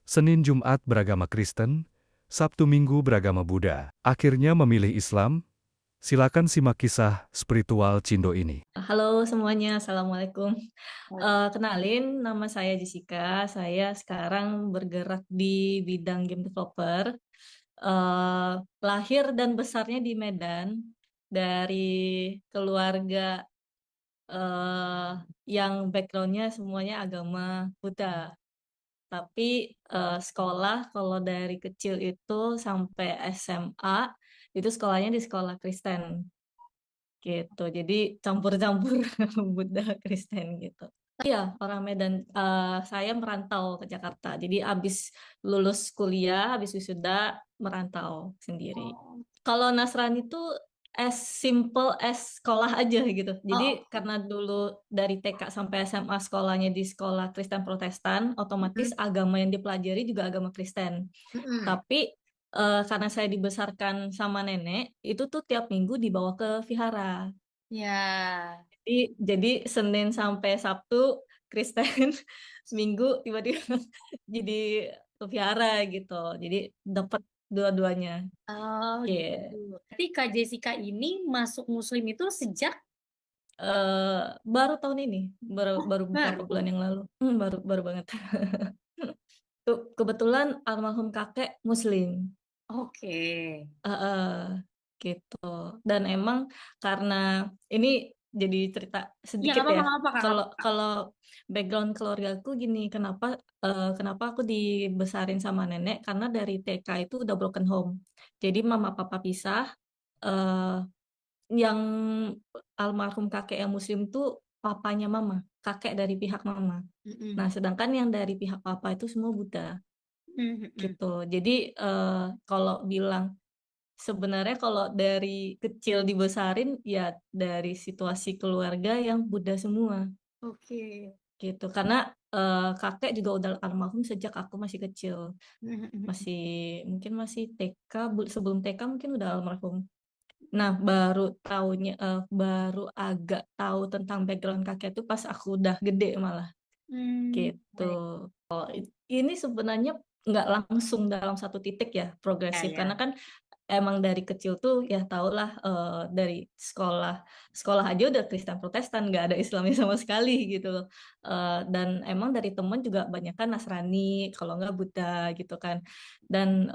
Senin Jumat beragama Kristen, Sabtu Minggu beragama Buddha. Akhirnya memilih Islam? Silakan simak kisah spiritual Cindo ini. Halo semuanya, Assalamualaikum. Kenalin, nama saya Jessica. Saya sekarang bergerak di bidang game developer. Lahir dan besarnya di Medan, dari keluarga eh, yang backgroundnya semuanya agama Buddha. Tapi sekolah kalau dari kecil itu sampai SMA itu sekolahnya di sekolah Kristen gitu. Jadi campur-campur Buddha Kristen gitu. Iya, orang Medan. Saya merantau ke Jakarta. Jadi abis lulus kuliah, habis wisuda merantau sendiri. Oh, Kalau Nasrani itu as simple as sekolah aja gitu. Jadi oh, oke. karena dulu dari TK sampai SMA sekolahnya di sekolah Kristen Protestan, otomatis Mm-mm, agama yang dipelajari juga agama Kristen. mm-mm. Tapi karena saya dibesarkan sama nenek, itu tuh tiap minggu dibawa ke vihara. Ya, Jadi Senin sampai Sabtu Kristen, Minggu tiba-tiba jadi ke vihara gitu. Jadi dapat dua-duanya. oh gitu. Iya. Tapi Kak Jessica ini masuk Muslim itu sejak Eh, Baru tahun ini, baru baru beberapa bulan baru. yang lalu. Baru baru banget. Tuh kebetulan almarhum kakek Muslim. Oke. Heeh, gitu. Dan emang karena ini jadi cerita Ya nggak sedikit apa-apa, ya. nggak apa-apa, Kak, nggak Kalau apa-apa. kalau background keluargaku gini, kenapa aku dibesarin sama nenek? Karena dari TK itu udah broken home. Jadi mama papa pisah. eh yang almarhum kakek yang Muslim tuh papanya mama, kakek dari pihak mama. Nah, Mm-mm, sedangkan yang dari pihak papa itu semua Buddha mm-mm. gitu. Jadi kalau bilang sebenarnya kalau dari kecil dibesarin ya dari situasi keluarga yang Buddha semua Oke. gitu. Karena kakek juga udah almarhum sejak aku masih kecil. Mm-mm, Masih mungkin masih TK, sebelum TK mungkin udah almarhum. Nah, baru agak tahu tentang background kakek itu pas aku udah gede malah gitu. Baik. Ini sebenarnya nggak langsung dalam satu titik ya Ya, progresif karena ya. kan emang dari kecil tuh ya tau lah dari sekolah sekolah aja udah Kristen Protestan nggak ada Islamnya sama sekali gitu loh. Dan emang dari temen juga banyak kan Nasrani kalau nggak Buddha gitu kan dan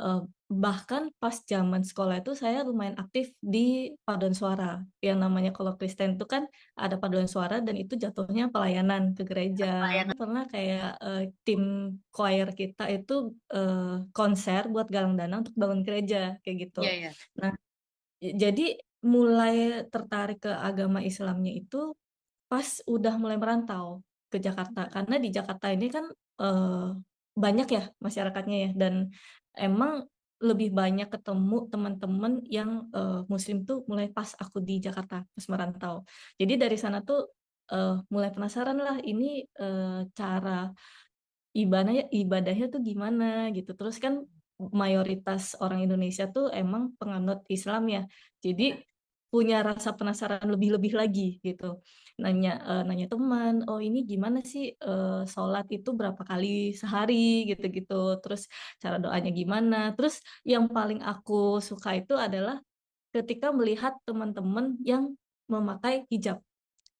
bahkan pas zaman sekolah itu saya lumayan aktif di paduan suara yang namanya kalau Kristen itu kan ada paduan suara dan itu jatuhnya pelayanan ke gereja. Pelayanan. Pernah kayak tim choir kita itu eh, konser buat galang dana untuk bangun gereja kayak gitu. Ya, ya. Nah, jadi mulai tertarik ke agama Islamnya itu pas udah mulai merantau ke Jakarta karena di Jakarta ini kan banyak ya masyarakatnya ya dan emang lebih banyak ketemu teman-teman yang Muslim tuh mulai pas aku di Jakarta pas merantau. Jadi dari sana tuh mulai penasaran lah ini cara ibadahnya tuh gimana gitu. Terus kan mayoritas orang Indonesia tuh emang penganut Islam ya. Jadi punya rasa penasaran lebih-lebih lagi gitu. Nanya teman, oh ini gimana sih sholat itu berapa kali sehari gitu-gitu. Terus cara doanya gimana. Terus yang paling aku suka itu adalah ketika melihat teman-teman yang memakai hijab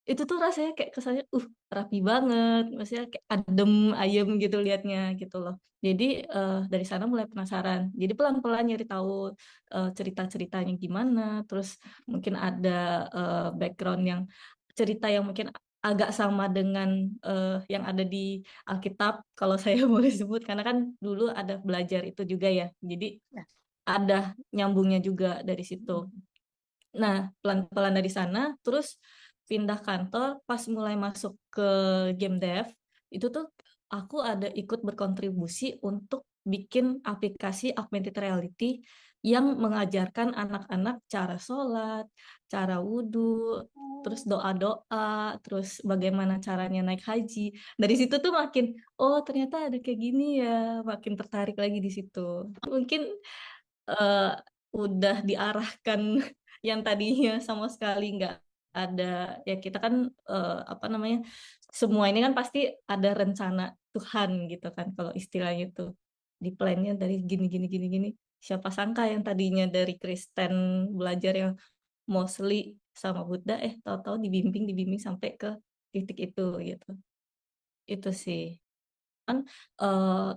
itu tuh rasanya kayak kesannya rapi banget maksudnya kayak adem ayem gitu liatnya gitu loh jadi dari sana mulai penasaran jadi pelan-pelan nyari tahu cerita-ceritanya gimana terus mungkin ada background yang cerita yang mungkin agak sama dengan yang ada di Alkitab kalau saya boleh sebut karena kan dulu ada belajar itu juga ya jadi Ya. ada nyambungnya juga dari situ. Nah, pelan-pelan dari sana, terus pindah kantor, pas mulai masuk ke game dev, itu tuh aku ada ikut berkontribusi untuk bikin aplikasi augmented reality yang mengajarkan anak-anak cara sholat, cara wudhu, terus Oh, doa-doa, terus bagaimana caranya naik haji. Dari situ tuh makin, oh ternyata ada kayak gini ya, makin tertarik lagi di situ. Mungkin eh, udah diarahkan yang tadinya sama sekali nggak ada ya kita kan apa namanya semua ini kan pasti ada rencana Tuhan gitu kan kalau istilahnya itu di plan-nya dari gini gini gini gini. Siapa sangka yang tadinya dari Kristen belajar yang mostly sama Buddha, tahu-tahu dibimbing sampai ke titik itu gitu. Itu sih. Kan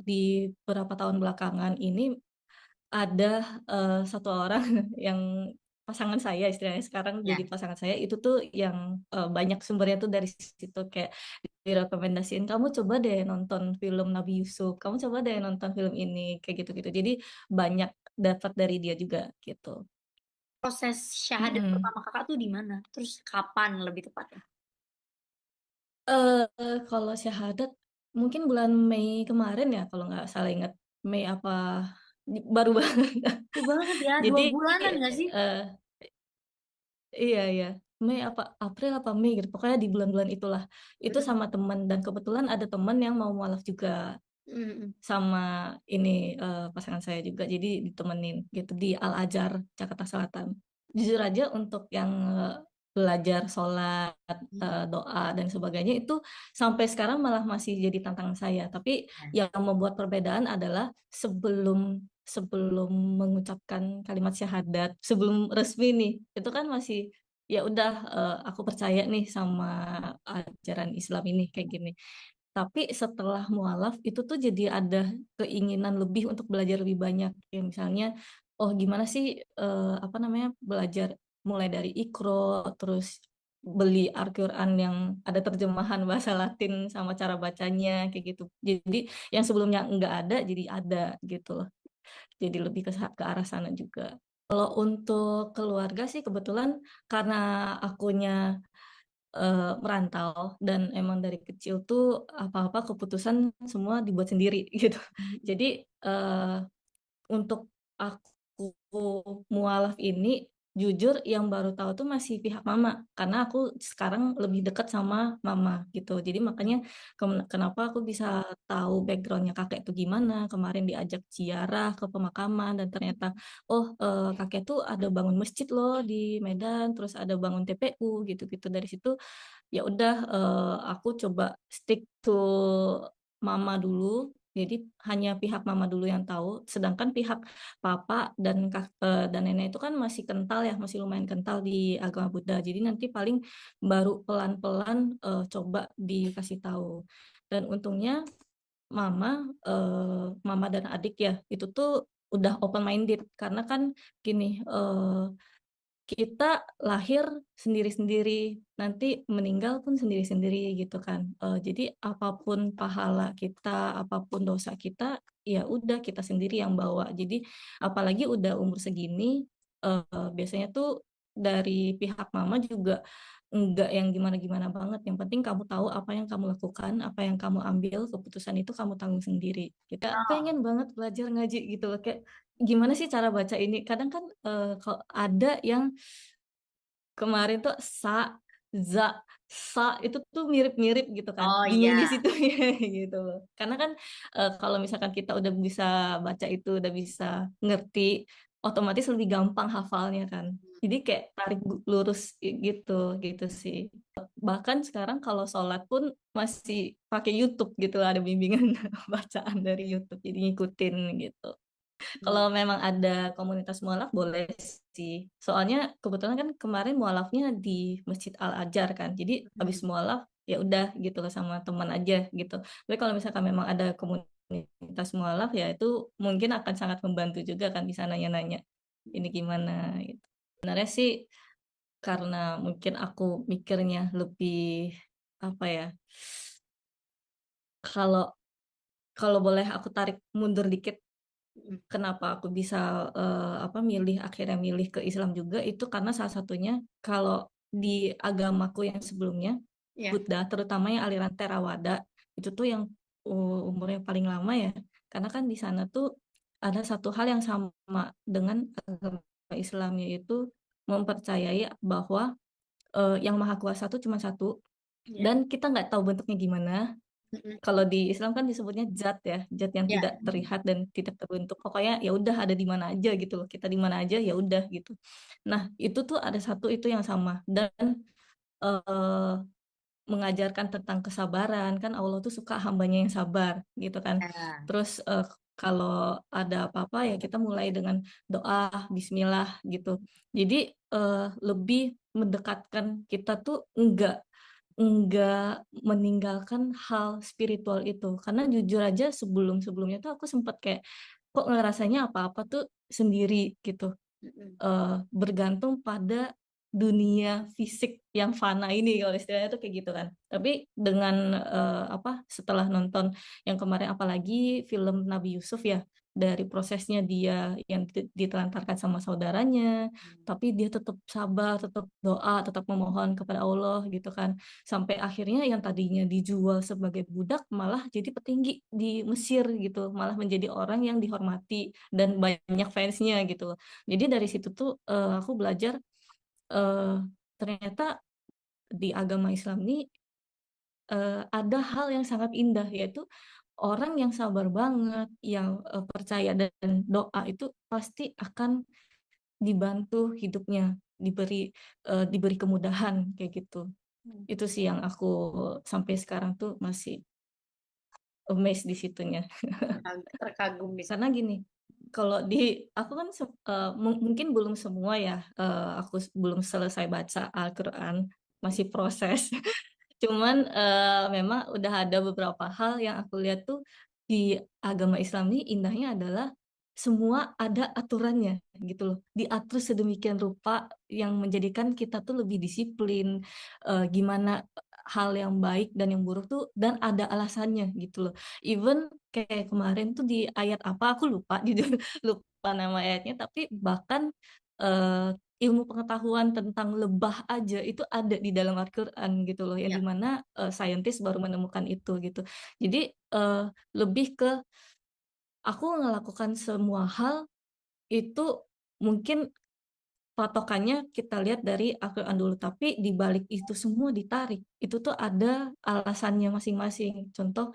di beberapa tahun belakangan ini ada satu orang yang pasangan saya istilahnya sekarang Ya. jadi pasangan saya itu tuh yang banyak sumbernya tuh dari situ kayak direkomendasiin kamu coba deh nonton film Nabi Yusuf, kamu coba deh nonton film ini kayak gitu-gitu. Jadi banyak dapat dari dia juga gitu. Proses syahadat Mm-mm. pertama Kakak tuh di mana? Terus kapan lebih tepatnya? Kalau syahadat mungkin bulan Mei kemarin ya kalau nggak salah ingat. Mei apa baru banget. Itu banget ya, 2 Jadi bulanan nggak sih? iya iya, Mei apa April apa Mei gitu. Pokoknya di bulan-bulan itulah. Itu Mhm, sama teman dan kebetulan ada teman yang mau mualaf juga mhm. sama ini pasangan saya juga. Jadi ditemenin gitu di Al Azhar Jakarta Selatan. Jujur aja untuk yang belajar sholat, doa dan sebagainya itu sampai sekarang malah masih jadi tantangan saya. Tapi yang membuat perbedaan adalah sebelum sebelum mengucapkan kalimat syahadat, sebelum resmi nih, itu kan masih ya udah aku percaya nih sama ajaran Islam ini kayak gini. Tapi setelah mualaf itu tuh jadi ada keinginan lebih untuk belajar lebih banyak. Ya misalnya, oh gimana sih apa namanya belajar mulai dari Iqra, terus beli Al-Quran yang ada terjemahan bahasa Latin sama cara bacanya kayak gitu. Jadi yang sebelumnya enggak ada jadi ada gitu loh. Jadi lebih ke arah sana juga. Kalau untuk keluarga sih kebetulan karena akunya merantau dan emang dari kecil tuh apa-apa keputusan semua dibuat sendiri gitu. Jadi untuk aku mualaf ini jujur yang baru tahu tuh masih pihak mama karena aku sekarang lebih dekat sama mama gitu. Jadi makanya kenapa aku bisa tahu backgroundnya kakek tuh gimana. Kemarin diajak ziarah ke pemakaman dan ternyata oh kakek tuh ada bangun masjid loh di Medan, terus ada bangun TPU gitu-gitu. Dari situ ya udah aku coba stick to mama dulu. Jadi hanya pihak mama dulu yang tahu, sedangkan pihak papa dan nenek itu kan masih kental ya, masih lumayan kental di agama Buddha. Jadi nanti paling baru pelan-pelan coba dikasih tahu. Dan untungnya mama dan adik ya itu tuh udah open minded karena kan gini kita lahir sendiri-sendiri, nanti meninggal pun sendiri-sendiri gitu kan. Jadi apapun pahala kita, apapun dosa kita, ya udah kita sendiri yang bawa. Jadi apalagi udah umur segini, biasanya tuh dari pihak mama juga enggak yang gimana-gimana banget. Yang penting kamu tahu apa yang kamu lakukan, apa yang kamu ambil, keputusan itu kamu tanggung sendiri. Kita Oh, pengen banget belajar ngaji gitu loh, kayak gimana sih cara baca ini? Kadang kan kalau ada yang kemarin tuh za, sa itu tuh mirip-mirip gitu kan. oh Bingung di iya. situ gitu loh. Karena kan kalau misalkan kita udah bisa baca itu, udah bisa ngerti, otomatis lebih gampang hafalnya kan. Jadi kayak tarik lurus gitu gitu sih. Bahkan sekarang kalau sholat pun masih pakai YouTube gitu, ada bimbingan bacaan dari YouTube, jadi ngikutin gitu. Hmm. Kalau memang ada komunitas mualaf boleh sih. Soalnya kebetulan kan kemarin mualafnya di Masjid Al Azhar kan. Jadi habis mualaf ya udah gitu loh sama teman aja gitu. Tapi kalau misalkan memang ada komunitas mualaf ya itu mungkin akan sangat membantu juga kan bisa nanya-nanya ini gimana gitu. Sebenarnya sih karena mungkin aku mikirnya lebih apa ya? Kalau kalau boleh aku tarik mundur dikit Mhm. kenapa aku bisa apa akhirnya milih ke Islam juga itu karena salah satunya kalau di agamaku yang sebelumnya Iya. Buddha terutama yang aliran Theravada itu tuh yang umurnya paling lama ya karena kan di sana tuh ada satu hal yang sama dengan agama Islam yaitu mempercayai bahwa yang maha kuasa itu cuma satu Iya. dan kita nggak tahu bentuknya gimana. Mhm. Kalau di Islam kan disebutnya zat ya, zat yang Iya. tidak terlihat dan tidak terbentuk. Pokoknya ya udah ada di mana aja gitu loh. Kita di mana aja ya udah gitu. Nah, itu tuh ada satu itu yang sama dan eh, mengajarkan tentang kesabaran kan Allah tuh suka hambanya yang sabar gitu kan. Ya. Terus kalau ada apa-apa ya kita mulai dengan doa, bismillah gitu. Jadi lebih mendekatkan kita tuh enggak meninggalkan hal spiritual itu. Karena jujur aja sebelum-sebelumnya tuh aku sempat kayak, kok ngerasanya apa-apa tuh sendiri gitu. Mhm. Bergantung pada dunia fisik yang fana ini kalau istilahnya tuh kayak gitu kan. Tapi dengan, setelah nonton yang kemarin apalagi film Nabi Yusuf ya, dari prosesnya dia yang ditelantarkan sama saudaranya, tapi dia tetap sabar, tetap doa, tetap memohon kepada Allah gitu kan. Sampai akhirnya yang tadinya dijual sebagai budak malah jadi petinggi di Mesir gitu, malah menjadi orang yang dihormati dan banyak fansnya gitu. Jadi dari situ tuh, aku belajar, ternyata di agama Islam ini, ada hal yang sangat indah, yaitu orang yang sabar banget, yang, percaya dan doa itu pasti akan dibantu hidupnya, diberi kemudahan, kayak gitu. Mmm. Itu sih yang aku sampai sekarang tuh masih amazed di situnya. Terkagum di Karena gini, kalau aku kan mungkin belum semua ya, aku belum selesai baca Al-Quran, masih proses. Cuman, memang udah ada beberapa hal yang aku lihat tuh di agama Islam ini indahnya adalah semua ada aturannya gitu loh. Diatur sedemikian rupa yang menjadikan kita tuh lebih disiplin, gimana hal yang baik dan yang buruk tuh dan ada alasannya gitu loh. Even kayak kemarin tuh di ayat apa aku lupa jujur lupa nama ayatnya, tapi bahkan, ilmu pengetahuan tentang lebah aja itu ada di dalam Al-Quran gitu loh, yang iya, di mana, saintis baru menemukan itu gitu. Jadi, lebih ke aku melakukan semua hal itu mungkin patokannya kita lihat dari Al-Quran dulu, tapi di balik itu semua ditarik, itu tuh ada alasannya masing-masing. Contoh,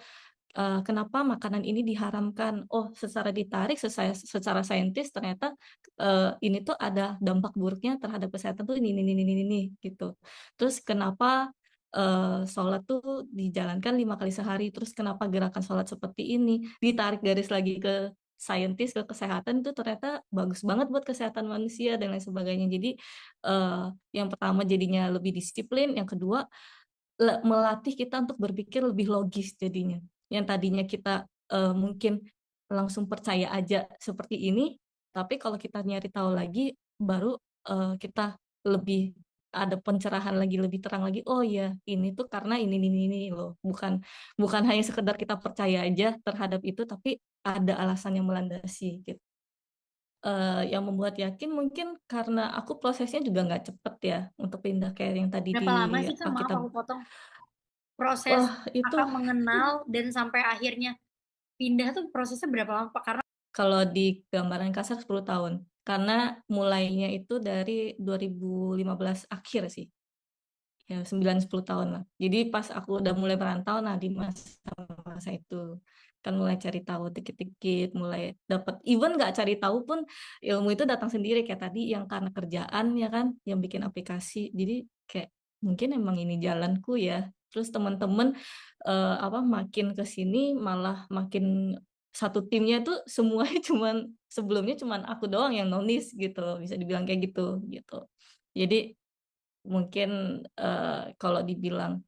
kenapa makanan ini diharamkan? Oh, secara ditarik, secara saintis ternyata, ini tuh ada dampak buruknya terhadap kesehatan tuh ini, gitu. Terus kenapa, sholat tuh dijalankan 5 kali sehari, terus kenapa gerakan sholat seperti ini, ditarik garis lagi ke saintis, ke kesehatan itu ternyata bagus banget buat kesehatan manusia dan lain sebagainya. Jadi, yang pertama jadinya lebih disiplin, yang kedua melatih kita untuk berpikir lebih logis jadinya. Yang tadinya kita, mungkin langsung percaya aja seperti ini, tapi kalau kita nyari tahu lagi baru, kita lebih ada pencerahan lagi, lebih terang lagi, "Oh ya, ini tuh karena ini loh." Bukan bukan hanya sekedar kita percaya aja terhadap itu, tapi ada alasan yang melandasi gitu. Yang membuat yakin mungkin karena aku prosesnya juga nggak cepet ya, untuk pindah kayak yang tadi di berapa lama sih, Kak? Maaf Alkitab. aku potong. Proses Wah, itu Kakak mengenal dan sampai akhirnya pindah tuh prosesnya berapa lama, Pak? Karena kalau di gambaran kasar 10 tahun, karena mulainya itu dari 2015 akhir sih, ya 9, 10 tahun lah. Jadi pas aku udah mulai merantau, nah di masa-masa itu, kan mulai cari tahu dikit-dikit, mulai dapat even nggak cari tahu pun ilmu itu datang sendiri, kayak tadi yang karena kerjaan ya kan, yang bikin aplikasi. Jadi kayak, mungkin emang ini jalanku ya. Terus teman-teman, makin ke sini malah makin satu timnya tuh semuanya sebelumnya cuman aku doang yang nonis gitu, bisa dibilang kayak gitu, gitu. Jadi mungkin, kalau dibilang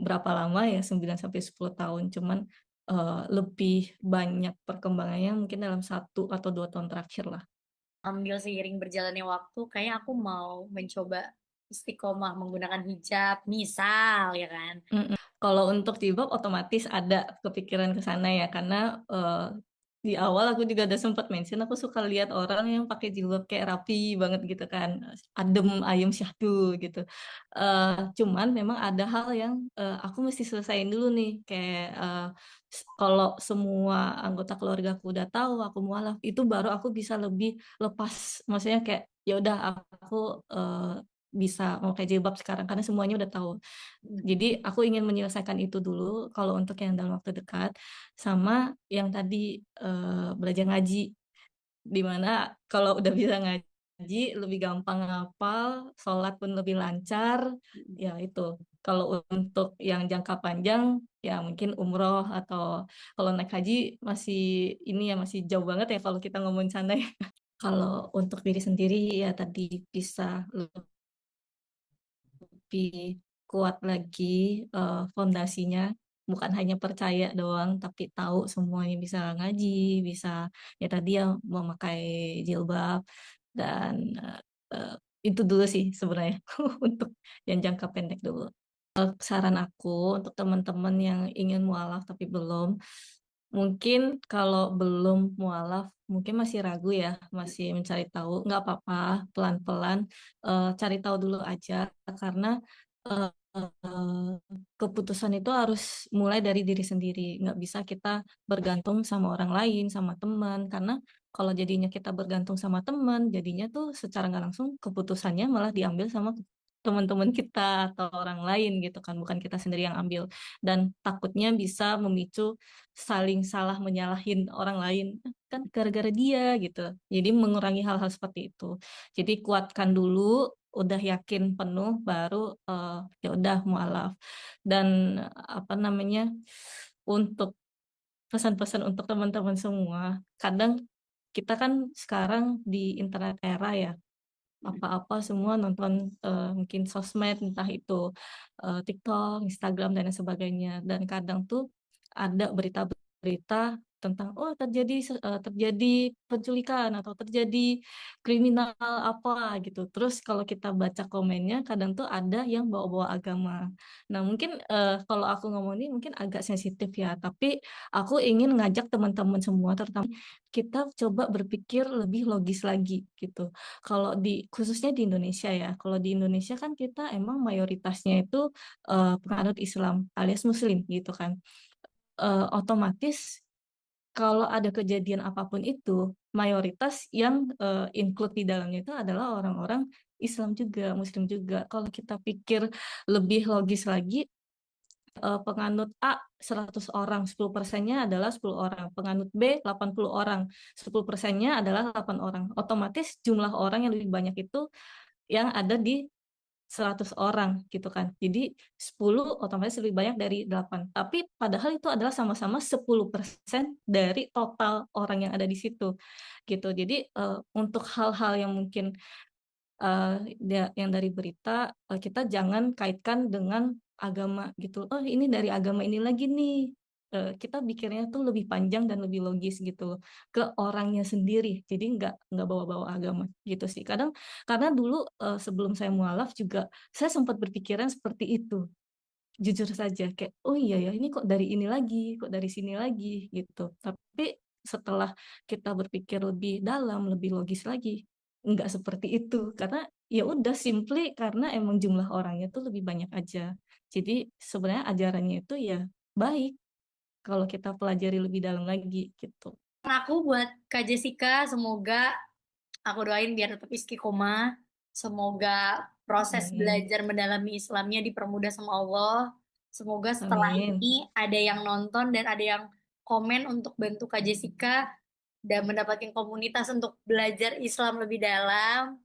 berapa lama ya 9 sampai 10 tahun, cuman, lebih banyak perkembangannya mungkin dalam 1 atau 2 tahun terakhir lah. ambil seiring berjalannya waktu, kayaknya aku mau mencoba istiqomah menggunakan hijab, misal ya kan. Kalau untuk jilbab otomatis ada kepikiran ke sana ya, karena, di awal aku juga udah sempat mention, aku suka lihat orang yang pakai jilbab kayak rapi banget gitu kan, adem, ayem, syahdu gitu. Cuman memang ada hal yang, aku mesti selesaiin dulu nih, kayak, kalau semua anggota keluarga aku udah tahu aku mualaf, itu baru aku bisa lebih lepas, maksudnya kayak, ya udah aku, bisa memakai jilbab sekarang karena semuanya udah tahu. Jadi aku ingin menyelesaikan itu dulu kalau untuk yang dalam waktu dekat, sama yang tadi, belajar ngaji. Di mana kalau udah bisa ngaji lebih gampang ngapal, sholat pun lebih lancar, Mhm. ya itu. Kalau untuk yang jangka panjang ya mungkin umroh atau kalau naik haji masih ini ya masih jauh banget ya kalau kita ngomongin sana ya. Kalau untuk diri sendiri ya tadi bisa lebih kuat lagi fondasinya, bukan hanya percaya doang, tapi tahu semuanya, bisa ngaji, bisa ya tadi ya memakai jilbab dan eh, itu dulu sih sebenarnya untuk yang jangka pendek dulu. Saran aku untuk teman-teman yang ingin mualaf tapi belum, mungkin kalau belum mualaf, mungkin masih ragu ya, masih mencari tahu, nggak apa-apa, pelan-pelan cari tahu dulu aja, karena eh, keputusan itu harus mulai dari diri sendiri, nggak bisa kita bergantung sama orang lain, sama teman, karena kalau jadinya kita bergantung sama teman, jadinya tuh secara nggak langsung keputusannya malah diambil sama teman-teman kita atau orang lain gitu kan, bukan kita sendiri yang ambil, dan takutnya bisa memicu saling salah menyalahin orang lain kan gara-gara dia gitu. Jadi mengurangi hal-hal seperti itu. Jadi kuatkan dulu, udah yakin penuh baru ya udah mualaf. Dan apa namanya? Untuk pesan-pesan untuk teman-teman semua, kadang kita kan sekarang di internet era ya, apa-apa semua nonton mungkin sosmed, entah itu TikTok, Instagram dan lain sebagainya, dan kadang tuh ada berita-berita tentang terjadi penculikan atau terjadi kriminal apa gitu. Terus kalau kita baca komennya kadang tuh ada yang bawa-bawa agama. Nah, mungkin kalau aku ngomong ini mungkin agak sensitif ya, tapi aku ingin ngajak teman-teman semua terutama kita coba berpikir lebih logis lagi gitu. Kalau di khususnya di Indonesia ya, kalau di Indonesia kan kita emang mayoritasnya itu penganut Islam alias Muslim gitu kan. Otomatis kalau ada kejadian apapun itu, mayoritas yang include di dalamnya itu adalah orang-orang Islam juga, Muslim juga. Kalau kita pikir lebih logis lagi, penganut A 100 orang, 10%-nya adalah 10 orang. Penganut B 80 orang, 10%-nya adalah 8 orang. Otomatis jumlah orang yang lebih banyak itu yang ada di 100 orang gitu kan. Jadi 10 otomatis lebih banyak dari 8. Tapi padahal itu adalah sama-sama 10% dari total orang yang ada di situ gitu. Jadi untuk hal-hal yang mungkin yang dari berita kita jangan kaitkan dengan agama gitu. Oh, ini dari agama ini lagi nih. Kita pikirnya tuh lebih panjang dan lebih logis gitu loh, ke orangnya sendiri. Jadi nggak bawa-bawa agama gitu sih. Kadang karena dulu sebelum saya mualaf juga saya sempat berpikiran seperti itu. Jujur saja kayak oh iya ya ini kok dari ini lagi, kok dari sini lagi gitu. Tapi setelah kita berpikir lebih dalam, lebih logis lagi, nggak seperti itu. Karena ya udah simply karena emang jumlah orangnya tuh lebih banyak aja. Jadi sebenarnya ajarannya itu ya baik kalau kita pelajari lebih dalam lagi gitu. Aku buat Kak Jessica, semoga aku doain biar tetap istiqomah. Semoga proses Amin. belajar mendalami Islamnya dipermudah sama Allah. Semoga setelah Amin. ini ada yang nonton dan ada yang komen untuk bantu Kak Jessica dan mendapatkan komunitas untuk belajar Islam lebih dalam.